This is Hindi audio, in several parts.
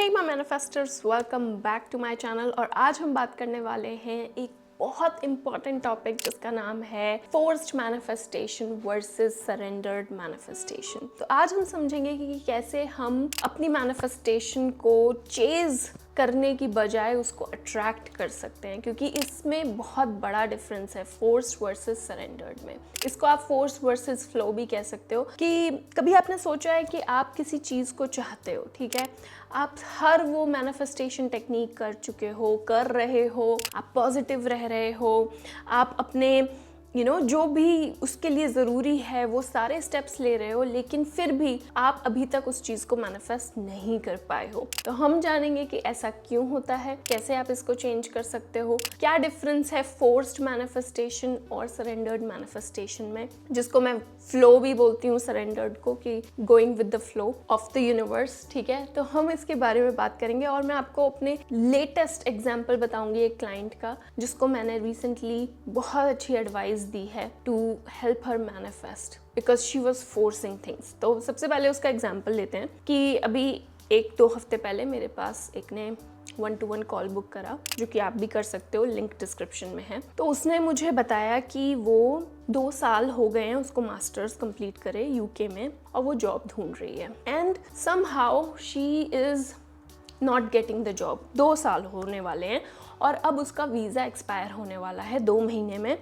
Hey my manifesters, welcome back to my channel. और आज हम बात करने वाले हैं एक बहुत इंपॉर्टेंट टॉपिक जिसका नाम है forced manifestation versus surrendered manifestation. तो आज हम समझेंगे कि कैसे हम अपनी मैनिफेस्टेशन को चेज करने की बजाय उसको अट्रैक्ट कर सकते हैं, क्योंकि इसमें बहुत बड़ा डिफरेंस है फोर्स्ड वर्सेस सरेंडर्ड में। इसको आप फोर्स वर्सेस फ्लो भी कह सकते हो कि कभी आपने सोचा है कि आप किसी चीज़ को चाहते हो, ठीक है, आप हर वो मैनिफेस्टेशन टेक्निक कर चुके हो, कर रहे हो, आप पॉजिटिव रह रहे हो, आप अपने जो भी उसके लिए ज़रूरी है वो सारे स्टेप्स ले रहे हो, लेकिन फिर भी आप अभी तक उस चीज़ को मैनिफेस्ट नहीं कर पाए हो। तो हम जानेंगे कि ऐसा क्यों होता है, कैसे आप इसको चेंज कर सकते हो, क्या डिफरेंस है फोर्स्ड मैनिफेस्टेशन और सरेंडर्ड मैनिफेस्टेशन में, जिसको मैं फ्लो भी बोलती हूँ सरेंडर्ड को, कि going with the flow of the universe. ठीक है, तो हम इसके बारे में बात करेंगे और मैं आपको अपने लेटेस्ट एग्जाम्पल बताऊंगी एक क्लाइंट का, जिसको मैंने रिसेंटली बहुत अच्छी एडवाइस दी है to help her manifest because she was forcing things. तो सबसे पहले उसका एग्जाम्पल लेते हैं कि अभी 1-2 हफ्ते पहले मेरे पास एक ने 1-to-1 कॉल बुक करा, जो कि आप भी कर सकते हो, लिंक डिस्क्रिप्शन में है। तो उसने मुझे बताया कि वो 2 साल हो गए हैं उसको मास्टर्स कंप्लीट करे यूके में, और वो जॉब ढूंढ रही है and somehow she is not getting the job. 2 साल होने वाले हैं और अब उसका वीज़ा एक्सपायर होने वाला है 2 महीने में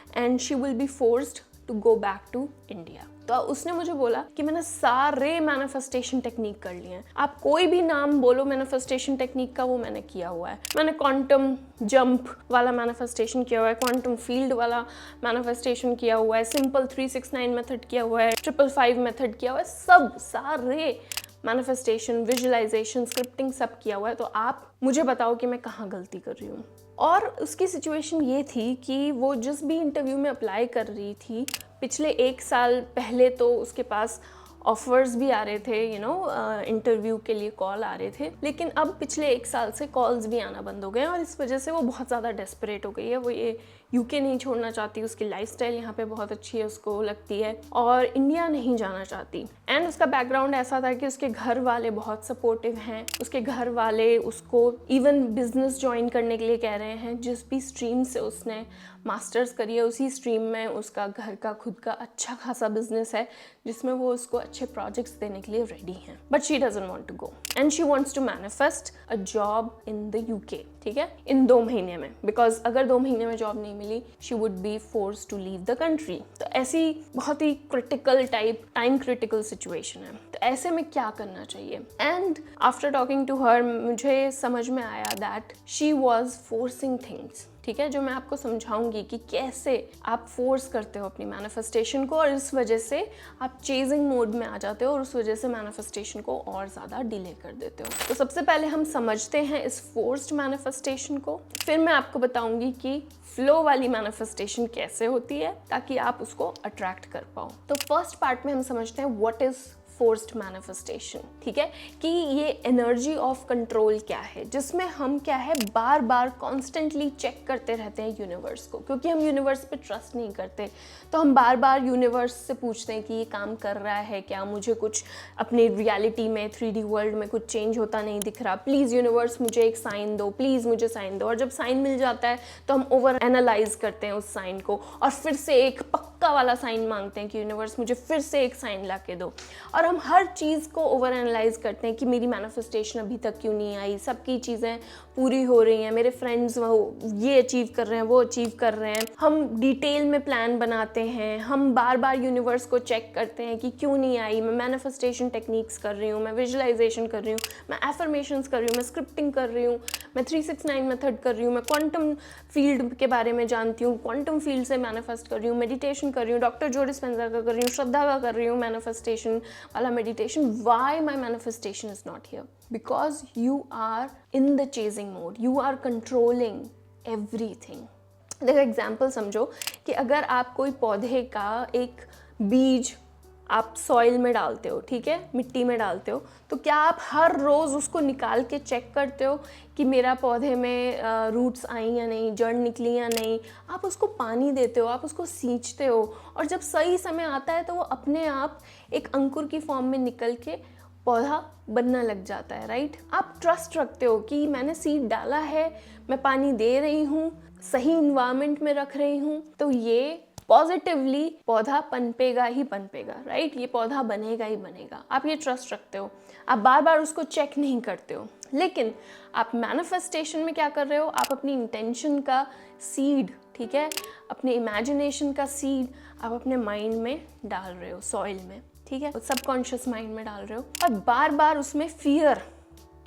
and she will be forced to go back to India. तो उसने मुझे बोला कि मैंने सारे मैनिफेस्टेशन टेक्निक कर लिए हैं, आप कोई भी नाम बोलो मैनिफेस्टेशन टेक्निक का, वो मैंने किया हुआ है। मैंने क्वांटम जंप वाला मैनिफेस्टेशन किया हुआ है, क्वांटम फील्ड वाला मैनिफेस्टेशन किया हुआ है, सिंपल 369 मेथड किया हुआ है, 555 मेथड किया हुआ है, सब सारे मैनिफेस्टेशन, विजुअलाइजेशन, स्क्रिप्टिंग सब किया हुआ है। तो आप मुझे बताओ कि मैं कहाँ गलती कर रही हूँ। और उसकी सिचुएशन ये थी कि वो जिस भी इंटरव्यू में अप्लाई कर रही थी, पिछले 1 साल पहले तो उसके पास ऑफर्स भी आ रहे थे, इंटरव्यू के लिए कॉल आ रहे थे, लेकिन अब पिछले 1 साल से कॉल्स भी आना बंद हो गए हैं और इस वजह से वो बहुत ज़्यादा डेस्परेट हो गई है। वो ये यूके नहीं छोड़ना चाहती, उसकी लाइफस्टाइल यहाँ पे बहुत अच्छी है, उसको लगती है, और इंडिया नहीं जाना चाहती। एंड उसका बैकग्राउंड ऐसा था कि उसके घर वाले बहुत सपोर्टिव हैं, उसके घर वाले उसको इवन बिजनेस ज्वाइन करने के लिए कह रहे हैं। जिस भी स्ट्रीम से उसने मास्टर्स करी है उसी स्ट्रीम में उसका घर का खुद का अच्छा खासा बिजनेस है, जिसमें वो उसको अच्छे प्रोजेक्ट्स देने के लिए रेडी हैं। But she doesn't want to go and she wants to manifest a job in the UK, ठीक है, इन 2 महीने में, बिकॉज अगर 2 महीने में जॉब नहीं मिली she would be force to leave the country. तो ऐसी बहुत ही क्रिटिकल टाइम क्रिटिकल सिचुएशन है। तो ऐसे में क्या करना चाहिए? And after talking to her मुझे समझ में आया that she was forcing things, ठीक है, जो मैं आपको समझाऊंगी कि कैसे आप फोर्स करते हो अपनी मैनिफेस्टेशन को और इस वजह से आप चेजिंग मोड में आ जाते हो और उस वजह से मैनिफेस्टेशन को और ज़्यादा डिले कर देते हो। तो सबसे पहले हम समझते हैं इस फोर्स्ड मैनिफेस्टेशन को, फिर मैं आपको बताऊंगी कि फ्लो वाली मैनिफेस्टेशन कैसे होती है ताकि आप उसको अट्रैक्ट कर पाओ। तो फर्स्ट पार्ट में हम समझते हैं व्हाट इज फोर्स्ड मैनिफेस्टेशन, ठीक है, कि ये एनर्जी ऑफ कंट्रोल क्या है, जिसमें हम क्या है बार बार कॉन्स्टेंटली चेक करते रहते हैं यूनिवर्स को, क्योंकि हम यूनिवर्स पे ट्रस्ट नहीं करते। तो हम बार बार यूनिवर्स से पूछते हैं कि ये काम कर रहा है क्या, मुझे कुछ अपनी रियलिटी में 3D वर्ल्ड में कुछ चेंज होता नहीं दिख रहा, प्लीज़ यूनिवर्स मुझे एक साइन दो, प्लीज़ मुझे साइन दो। और जब साइन मिल जाता है तो हम ओवर एनालाइज करते हैं उस साइन को और फिर से एक पक्का वाला साइन मांगते हैं कि यूनिवर्स मुझे फिर से एक साइन ला के दो। और हम हर चीज़ को ओवर एनालाइज करते हैं कि मेरी मैनिफेस्टेशन अभी तक क्यों नहीं आई, सबकी चीज़ें पूरी हो रही हैं, मेरे फ्रेंड्स वो ये अचीव कर रहे हैं, वो अचीव कर रहे हैं। हम डिटेल में प्लान बनाते हैं, हम बार बार यूनिवर्स को चेक करते हैं कि क्यों नहीं आई। मैं मैनिफेस्टेशन टेक्निक्स कर रही हूँ, मैं विजुअलाइजेशन कर रही हूँ, मैं एफर्मेशंस कर रही हूँ, मैं स्क्रिप्टिंग कर रही हूँ, मैं 369 मेथड कर रही हूँ, मैं क्वांटम फील्ड के बारे में जानती हूँ, क्वांटम फील्ड से मैनिफेस्ट कर रही हूँ, मेडिटेशन कर रही हूँ, डॉक्टर जो डिस्पेंजा का कर रही हूँ, श्रद्धा का कर रही हूँ, मैनिफेस्टेशन वाला meditation. Why my manifestation is not here? Because you are in the chasing mode, you are controlling everything. देखो एग्जाम्पल समझो कि अगर आप कोई पौधे का एक बीज आप सॉइल में डालते हो, ठीक है, मिट्टी में डालते हो, तो क्या आप हर रोज़ उसको निकाल के चेक करते हो कि मेरा पौधे में रूट्स आई या नहीं, जड़ निकली या नहीं? आप उसको पानी देते हो, आप उसको सींचते हो, और जब सही समय आता है तो वो अपने आप एक अंकुर की फॉर्म में निकल के पौधा बनना लग जाता है, राइट। आप ट्रस्ट रखते हो कि मैंने सीड डाला है, मैं पानी दे रही हूँ, सही इन्वायरमेंट में रख रही हूँ, तो ये पॉजिटिवली पौधा पनपेगा ही पनपेगा, राइट। ये पौधा बनेगा ही बनेगा। आप ये ट्रस्ट रखते हो, आप बार बार उसको चेक नहीं करते हो। लेकिन आप मैनिफेस्टेशन में क्या कर रहे हो, आप अपनी इंटेंशन का सीड, ठीक है, अपने इमेजिनेशन का सीड आप अपने माइंड में डाल रहे हो, सॉइल में, ठीक है, सबकॉन्शियस माइंड में डाल रहे हो, और बार बार उसमें फियर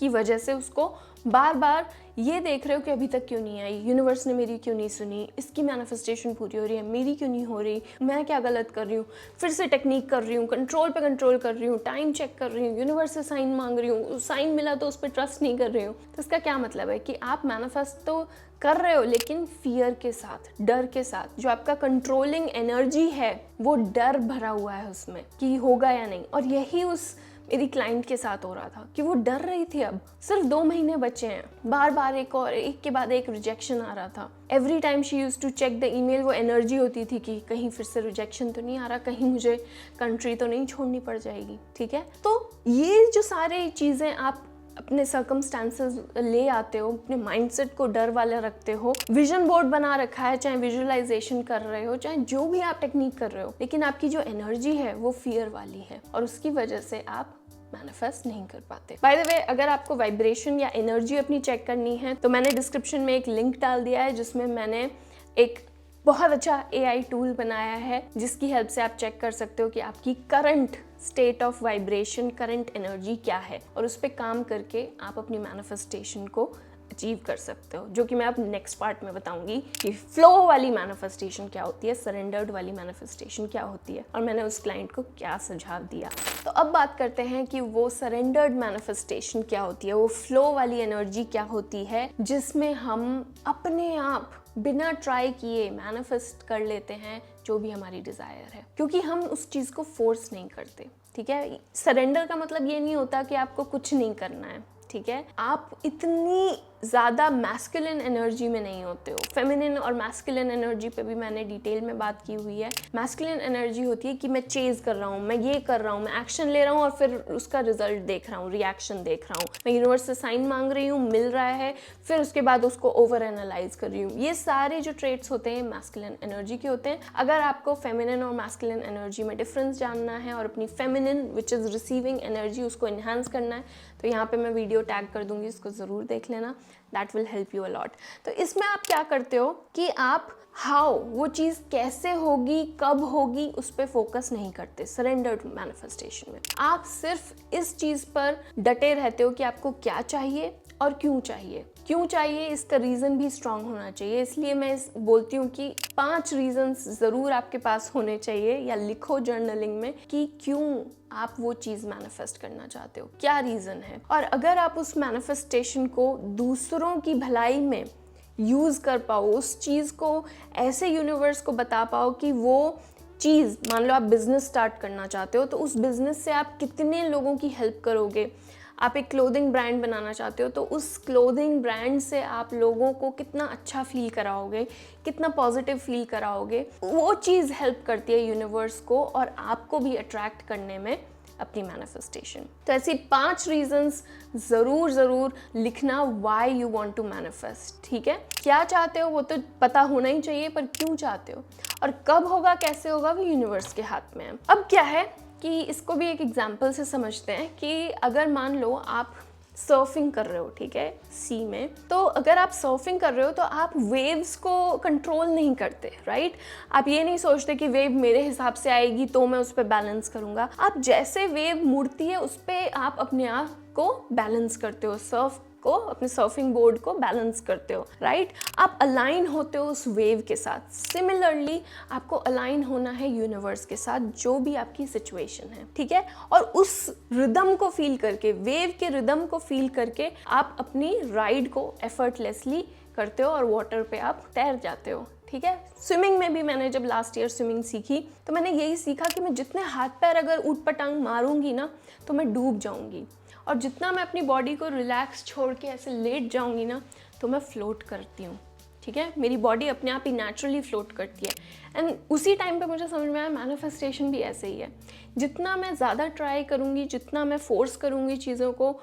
की वजह से उसको बार बार ये देख रहे हो कि अभी तक क्यों नहीं आई, यूनिवर्स ने मेरी क्यों नहीं सुनी, इसकी मैनिफेस्टेशन पूरी हो रही है, मेरी क्यों नहीं हो रही, मैं क्या गलत कर रही हूँ, फिर से टेक्निक कर रही हूँ, कंट्रोल पे कंट्रोल कर रही हूँ, टाइम चेक कर रही हूँ, यूनिवर्स से साइन मांग रही हूँ, साइन मिला तो उस पर ट्रस्ट नहीं कर रही हूँ। तो इसका क्या मतलब है कि आप मैनिफेस्ट तो कर रहे हो लेकिन फियर के साथ, डर के साथ। जो आपका कंट्रोलिंग एनर्जी है वो डर भरा हुआ है उसमें कि होगा या नहीं। और यही उस मेरी क्लाइंट के साथ हो रहा था कि वो डर रही थी। अब सिर्फ 2 महीने बचे हैं, बार बार एक और एक के बाद एक रिजेक्शन आ रहा था। Every time she use to check the email, वो एनर्जी होती थी कि कहीं फिर से रिजेक्शन तो नहीं आ रहा, कहीं मुझे कंट्री तो नहीं छोड़नी पड़ जाएगी, ठीक है। तो ये जो सारी चीज़ें आप अपने सर्कमस्टांसेस ले आते हो, अपने माइंडसेट को डर वाला रखते हो, विजन बोर्ड बना रखा है, चाहे विजुअलाइजेशन कर रहे हो, चाहे जो भी आप टेक्निक कर रहे हो, लेकिन आपकी जो एनर्जी है वो फियर वाली है और उसकी वजह से आप मैनिफेस्ट नहीं कर पाते। बाय द वे, अगर आपको वाइब्रेशन या एनर्जी अपनी चेक करनी है तो मैंने डिस्क्रिप्शन में एक लिंक डाल दिया है जिसमें मैंने एक बहुत अच्छा AI टूल बनाया है जिसकी हेल्प से आप चेक कर सकते हो कि आपकी current state of vibration, current energy क्या है, और उस पर काम करके आप अपनी मैनिफेस्टेशन को अचीव कर सकते हो, जो कि मैं अब नेक्स्ट पार्ट में बताऊंगी कि फ्लो वाली मैनिफेस्टेशन क्या होती है, सरेंडर्ड वाली मैनिफेस्टेशन क्या होती है, और मैंने उस क्लाइंट को क्या सुझाव दिया। तो अब बात करते हैं कि वो सरेंडर्ड मैनिफेस्टेशन क्या होती है, वो फ्लो वाली एनर्जी क्या होती है जिसमें हम अपने आप बिना ट्राई किए मैनिफेस्ट कर लेते हैं जो भी हमारी डिज़ायर है, क्योंकि हम उस चीज़ को फोर्स नहीं करते, ठीक है। सरेंडर का मतलब ये नहीं होता कि आपको कुछ नहीं करना है, ठीक है। आप इतनी ज़्यादा मैस्कुलिन एनर्जी में नहीं होते हो। फेमिनिन और मैस्कुलिन एनर्जी पे भी मैंने डिटेल में बात की हुई है। मैस्कुलिन एनर्जी होती है कि मैं चेज़ कर रहा हूँ, मैं ये कर रहा हूँ, मैं एक्शन ले रहा हूँ और फिर उसका रिजल्ट देख रहा हूँ, रिएक्शन देख रहा हूँ, मैं यूनिवर्स से साइन मांग रही हूँ, मिल रहा है, फिर उसके बाद उसको ओवर एनालाइज कर रही हूँ। ये सारे जो ट्रेट्स होते हैं मैस्कुलिन एनर्जी के होते हैं। अगर आपको फेमिनिन और मैस्कुलिन एनर्जी में डिफरेंस जानना है और अपनी feminine which is receiving energy उसको इन्हांस करना है तो यहाँ पे मैं वीडियो टैग कर दूंगी, इसको ज़रूर देख लेना, that will help you a lot. तो इसमें आप क्या करते हो कि आप हाउ, वो चीज़ कैसे होगी, कब होगी, उस पर फोकस नहीं करते। सरेंडर्ड मैनिफेस्टेशन में आप सिर्फ इस चीज़ पर डटे रहते हो कि आपको क्या चाहिए और क्यों चाहिए। क्यों चाहिए इसका रीज़न भी स्ट्रांग होना चाहिए, इसलिए मैं बोलती हूँ कि 5 रीजंस ज़रूर आपके पास होने चाहिए, या लिखो जर्नलिंग में कि क्यों आप वो चीज़ मैनिफेस्ट करना चाहते हो, क्या रीज़न है। और अगर आप उस मैनिफेस्टेशन को दूसरों की भलाई में यूज़ कर पाओ, उस चीज़ को ऐसे यूनिवर्स को बता पाओ कि वो चीज़, मान लो आप बिज़नेस स्टार्ट करना चाहते हो तो उस बिज़नेस से आप कितने लोगों की हेल्प करोगे। आप एक क्लोथिंग ब्रांड बनाना चाहते हो तो उस क्लोथिंग ब्रांड से आप लोगों को कितना अच्छा फील कराओगे, कितना पॉजिटिव फील कराओगे, वो चीज़ हेल्प करती है यूनिवर्स को और आपको भी अट्रैक्ट करने में अपनी मैनिफेस्टेशन। तो ऐसी 5 रीजंस ज़रूर लिखना why you want to manifest, ठीक है। क्या चाहते हो वो तो पता होना ही चाहिए, पर क्यों चाहते हो और कब होगा, कैसे होगा, वो यूनिवर्स के हाथ में है। अब क्या है कि इसको भी एक एग्जाम्पल से समझते हैं कि अगर मान लो आप सर्फिंग कर रहे हो, ठीक है, सी में, तो अगर आप सर्फिंग कर रहे हो तो आप वेव्स को कंट्रोल नहीं करते, राइट। आप ये नहीं सोचते कि वेव मेरे हिसाब से आएगी तो मैं उस पर बैलेंस करूँगा। आप जैसे वेव मुड़ती है उस पर आप अपने आप को बैलेंस करते हो, सर्फ को, अपने सर्फिंग बोर्ड को बैलेंस करते हो, राइट। आप अलाइन होते हो उस वेव के साथ। सिमिलरली आपको अलाइन होना है यूनिवर्स के साथ, जो भी आपकी सिचुएशन है, ठीक है। और उस रिदम को फील करके, वेव के रिदम को फील करके आप अपनी राइड को एफर्टलेसली करते हो और वाटर पे आप तैर जाते हो, ठीक है। स्विमिंग में भी मैंने जब लास्ट ईयर स्विमिंग सीखी तो मैंने यही सीखा कि मैं जितने हाथ पैर अगर ऊट पटांग मारूंगी ना तो मैं डूब जाऊंगी, और जितना मैं अपनी बॉडी को रिलैक्स छोड़ के ऐसे लेट जाऊंगी ना तो मैं फ्लोट करती हूँ, ठीक ठीक है, मेरी बॉडी अपने आप ही नेचुरली फ्लोट करती है। एंड उसी टाइम पे मुझे समझ में आया मैनिफेस्टेशन भी ऐसे ही है, जितना मैं ज़्यादा ट्राई करूँगी, जितना मैं फोर्स करूँगी चीज़ों को,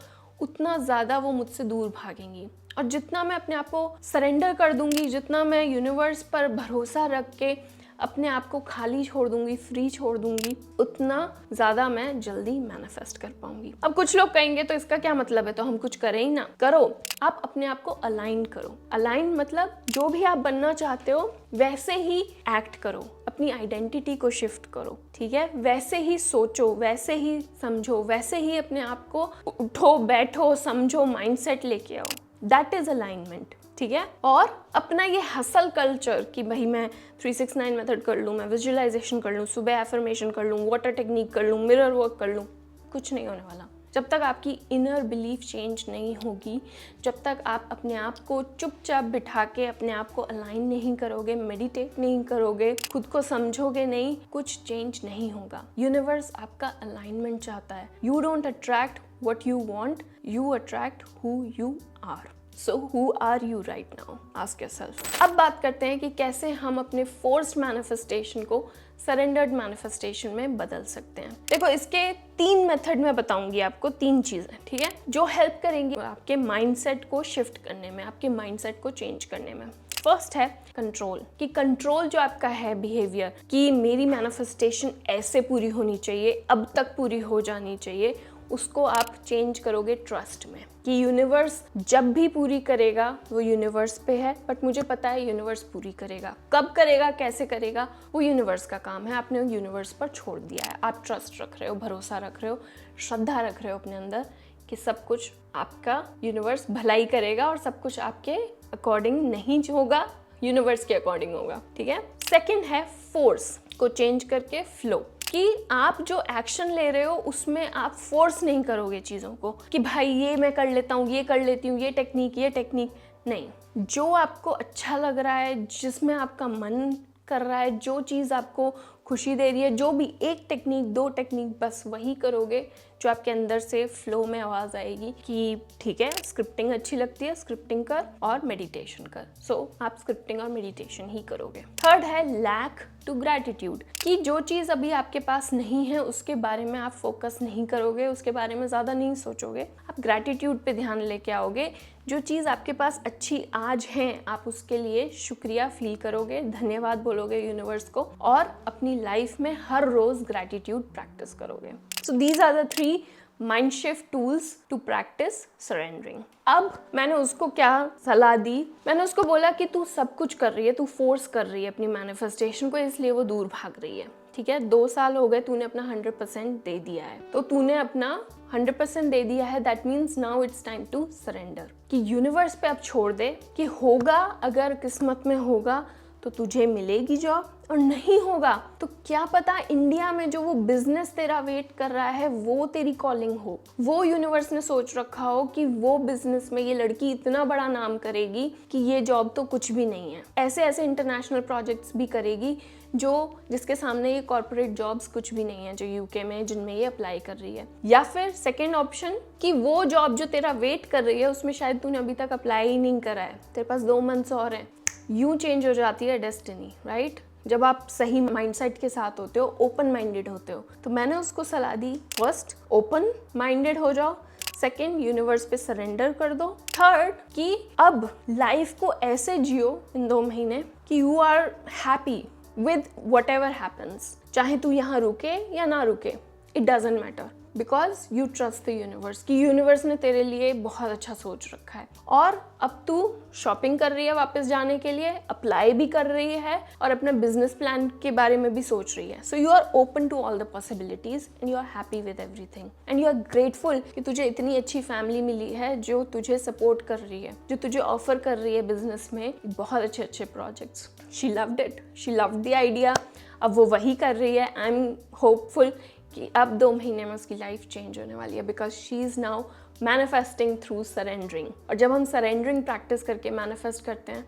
उतना ज़्यादा वो मुझसे दूर भागेंगी। और जितना मैं अपने आप को सरेंडर कर दूँगी, जितना मैं यूनिवर्स पर भरोसा रख के अपने आप को खाली छोड़ दूंगी, फ्री छोड़ दूंगी, उतना ज़्यादा मैं जल्दी मैनिफेस्ट कर पाऊंगी। अब कुछ लोग कहेंगे तो इसका क्या मतलब है, तो हम कुछ करें ही ना। करो, आप अपने आप को अलाइन करो। अलाइन मतलब जो भी आप बनना चाहते हो वैसे ही एक्ट करो, अपनी आइडेंटिटी को शिफ्ट करो, ठीक है, वैसे ही सोचो, वैसे ही समझो, वैसे ही अपने आप को उठो, बैठो, समझो, माइंडसेट लेके आओ। दैट इज अलाइनमेंट, ठीक है। और अपना ये हसल कल्चर कि भाई मैं 369 मेथड कर लूँ, मैं विजुअलाइजेशन कर लूँ, सुबह एफर्मेशन कर लूँ, वाटर टेक्निक कर लूँ, मिरर वर्क कर लूँ, कुछ नहीं होने वाला। जब तक आपकी इनर बिलीफ चेंज नहीं होगी, जब तक आप अपने आप को चुपचाप बिठा के अपने आप को अलाइन नहीं करोगे, मेडिटेट नहीं करोगे, खुद को समझोगे नहीं, कुछ चेंज नहीं होगा। यूनिवर्स आपका अलाइनमेंट चाहता है। You don't attract what you want, you attract who you are. So who are you right now? Ask yourself. अब बात करते हैं कि कैसे हम अपने फोर्स्ड मैनिफेस्टेशन को सरेंडर्ड मैनिफेस्टेशन में बदल सकते हैं। देखो, इसके 3 मेथड मैं बताऊंगी आपको, 3 चीज़ें, ठीक है, जो हेल्प करेंगी आपके माइंडसेट को शिफ्ट करने में, आपके माइंडसेट को चेंज करने में। फर्स्ट है कंट्रोल, कि कंट्रोल जो आपका है बिहेवियर, कि मेरी मैनिफेस्टेशन ऐसे पूरी होनी चाहिए, अब तक पूरी हो जानी चाहिए, उसको आप चेंज करोगे ट्रस्ट में, कि यूनिवर्स जब भी पूरी करेगा वो यूनिवर्स पे है, बट मुझे पता है यूनिवर्स पूरी करेगा। कब करेगा, कैसे करेगा, वो यूनिवर्स का काम है। आपने यूनिवर्स पर छोड़ दिया है। आप ट्रस्ट रख रहे हो, भरोसा रख रहे हो, श्रद्धा रख रहे हो अपने अंदर कि सब कुछ आपका यूनिवर्स भलाई करेगा और सब कुछ आपके अकॉर्डिंग नहीं होगा, यूनिवर्स के अकॉर्डिंग होगा, ठीक है। सेकेंड है फोर्स को चेंज करके फ्लो, कि आप जो एक्शन ले रहे हो उसमें आप फोर्स नहीं करोगे चीज़ों को, कि भाई ये मैं कर लेता हूँ, ये कर लेती हूँ, ये टेक्निक नहीं। जो आपको अच्छा लग रहा है, जिसमें आपका मन कर रहा है, जो चीज़ आपको खुशी दे रही है, जो भी एक टेक्निक, 2 टेक्निक, बस वही करोगे जो आपके अंदर से फ्लो में आवाज़ आएगी कि ठीक है, स्क्रिप्टिंग अच्छी लगती है, स्क्रिप्टिंग कर और मेडिटेशन कर। सो आप स्क्रिप्टिंग और मेडिटेशन ही करोगे। थर्ड है लैक टू ग्रैटिट्यूड, कि जो चीज़ अभी आपके पास नहीं है उसके बारे में आप फोकस नहीं करोगे, उसके बारे में ज़्यादा नहीं सोचोगे, आप ग्रैटिट्यूड पे ध्यान लेके आओगे। जो चीज़ आपके पास अच्छी आज है, आप उसके लिए शुक्रिया फील करोगे, धन्यवाद बोलोगे यूनिवर्स को, और अपनी लाइफ में हर रोज़ ग्रैटिट्यूड प्रैक्टिस करोगे। So these are the 3 mind shift tools to practice surrendering. अब मैंने उसको क्या सलाह दी, मैंने उसको बोला कि तू सब कुछ कर रही है, तू फोर्स कर रही है अपनी मैनिफेस्टेशन को, इसलिए वो दूर भाग रही है, ठीक है। 2 साल हो गए, तूने अपना 100% दे दिया है, तो तूने अपना 100% दे दिया है, that means now it's time to surrender, कि यूनिवर्स पे अब छोड़ दे कि होगा, अगर किस्मत में होगा तो तुझे मिलेगी जॉब, और नहीं होगा तो क्या पता इंडिया में जो वो बिजनेस तेरा वेट कर रहा है वो तेरी कॉलिंग हो, वो यूनिवर्स ने सोच रखा हो कि वो बिजनेस में ये लड़की इतना बड़ा नाम करेगी कि ये जॉब तो कुछ भी नहीं है। ऐसे ऐसे इंटरनेशनल प्रोजेक्ट्स भी करेगी जिसके सामने ये कॉर्पोरेट जॉब्स कुछ भी नहीं है, जो यूके में जिनमें ये अप्लाई कर रही है। या फिर सेकेंड ऑप्शन, कि वो जॉब जो तेरा वेट कर रही है उसमें शायद तूने अभी तक अप्लाई ही नहीं करा है, तेरे पास 2 मंथ्स और हैं। यूं चेंज हो जाती है डेस्टिनी, राइट? जब आप सही माइंडसेट के साथ होते हो, ओपन माइंडेड होते हो। तो मैंने उसको सलाह दी, फर्स्ट ओपन माइंडेड हो जाओ, सेकेंड यूनिवर्स पे सरेंडर कर दो, थर्ड कि अब लाइफ को ऐसे जियो इन 2 महीने कि you are happy with whatever happens, चाहे तू यहाँ रुके या ना रुके, it doesn't matter, because you trust the universe, कि यूनिवर्स ने तेरे लिए बहुत अच्छा सोच रखा है। और अब तू शॉपिंग कर रही है वापस जाने के लिए, अप्लाई भी कर रही है और अपने बिजनेस प्लान के बारे में भी सोच रही है। So you are open to all the possibilities and you are happy with everything and you are grateful कि तुझे इतनी अच्छी फैमिली मिली है जो तुझे सपोर्ट कर रही है, जो तुझे ऑफर कर रही है बिजनेस में बहुत अच्छे अच्छे projects. She loved it, she loved the idea, अब वो वही कर रही है। आई एम होपफुल कि अब 2 महीने में उसकी लाइफ चेंज होने वाली है, because she is now manifesting through surrendering. और जब हम सरेंडरिंग प्रैक्टिस करके मैनिफेस्ट करते हैं,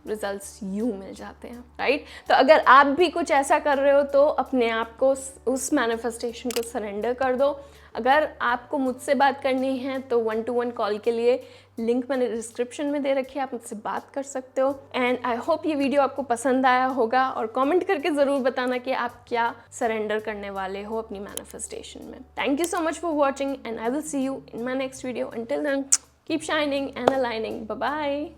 रिजल्ट्स यूं मिल जाते हैं, राइट? तो अगर आप भी कुछ ऐसा कर रहे हो तो अपने आप को उस मैनिफेस्टेशन को सरेंडर कर दो। अगर आपको मुझसे बात करनी है तो 1-to-1 कॉल के लिए लिंक मैंने डिस्क्रिप्शन में दे रखी है, आप मुझसे बात कर सकते हो। एंड आई होप ये वीडियो आपको पसंद आया होगा, और कमेंट करके ज़रूर बताना कि आप क्या सरेंडर करने वाले हो अपनी मैनिफेस्टेशन में। Thank you so much for watching and I will see you in my next video. Until then keep shining and aligning. Bye bye.